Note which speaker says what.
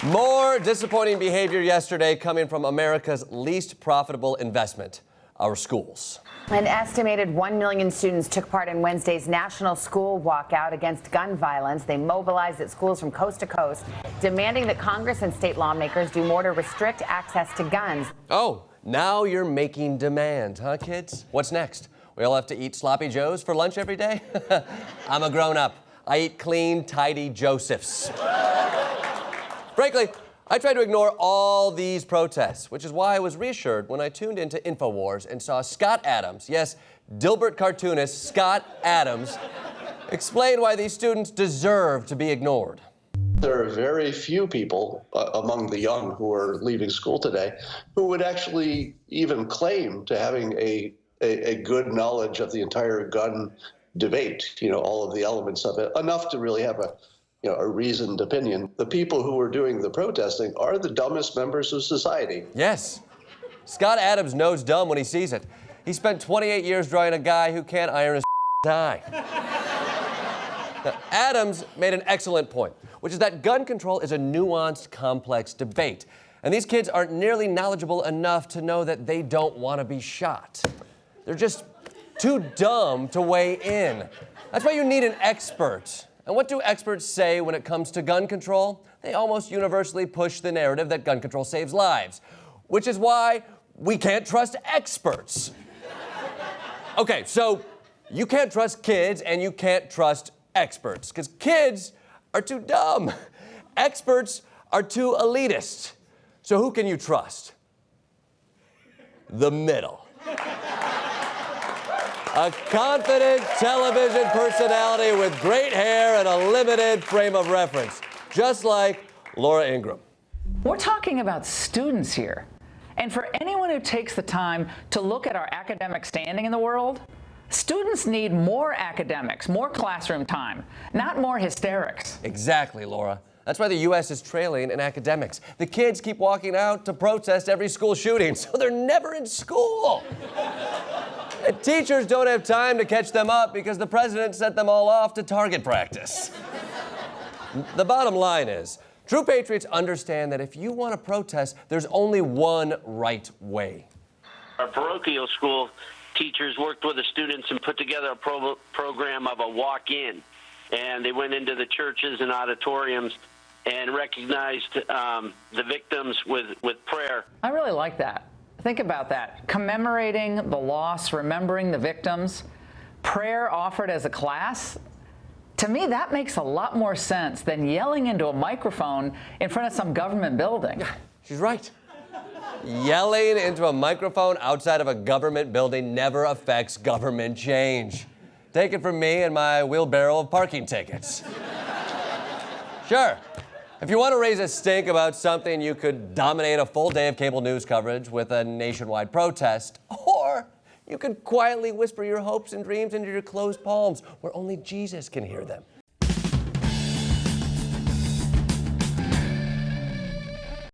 Speaker 1: More disappointing behavior yesterday coming from America's least profitable investment, our schools.
Speaker 2: An estimated 1 million students took part in Wednesday's National School Walkout against gun violence. They mobilized at schools from coast to coast, demanding that Congress and state lawmakers do more to restrict access to guns.
Speaker 1: Oh, now you're making demands, huh, kids? What's next? We all have to eat sloppy joes for lunch every day? I'm a grown-up. I eat clean, tidy Josephs. Frankly, I tried to ignore all these protests, which is why I was reassured when I tuned into InfoWars and saw Scott Adams, yes, Dilbert cartoonist Scott Adams, explain why these students deserve to be ignored.
Speaker 3: There are very few people among the young who are leaving school today who would actually even claim to having a good knowledge of the entire gun debate, all of the elements of it, enough to really have a reasoned opinion. The people who are doing the protesting are the dumbest members of society.
Speaker 1: Yes. Scott Adams knows dumb when he sees it. He spent 28 years drawing a guy who can't iron his tie. Now, Adams made an excellent point, which is that gun control is a nuanced, complex debate. And these kids aren't nearly knowledgeable enough to know that they don't want to be shot. They're just too dumb to weigh in. That's why you need an expert. And what do experts say when it comes to gun control? They almost universally push the narrative that gun control saves lives, which is why we can't trust experts. Okay, so you can't trust kids and you can't trust experts because kids are too dumb. Experts are too elitist. So who can you trust? The middle. A confident television personality with great hair and a limited frame of reference, just like Laura Ingraham.
Speaker 4: We're talking about students here. And for anyone who takes the time to look at our academic standing in the world, students need more academics, more classroom time, not more hysterics.
Speaker 1: Exactly, Laura. That's why the U.S. is trailing in academics. The kids keep walking out to protest every school shooting, so they're never in school. And teachers don't have time to catch them up because the president sent them all off to target practice. The bottom line is, true patriots understand that if you want to protest, there's only one right way.
Speaker 5: Our parochial school teachers worked with the students and put together a program of a walk-in. And they went into the churches and auditoriums and recognized the victims with prayer.
Speaker 4: I really like that. Think about that. Commemorating the loss, remembering the victims, prayer offered as a class. To me, that makes a lot more sense than yelling into a microphone in front of some government building.
Speaker 1: Yeah, she's right. Yelling into a microphone outside of a government building never affects government change. Take it from me and my wheelbarrow of parking tickets. Sure. If you want to raise a stink about something, you could dominate a full day of cable news coverage with a nationwide protest, or you could quietly whisper your hopes and dreams into your closed palms where only Jesus can hear them.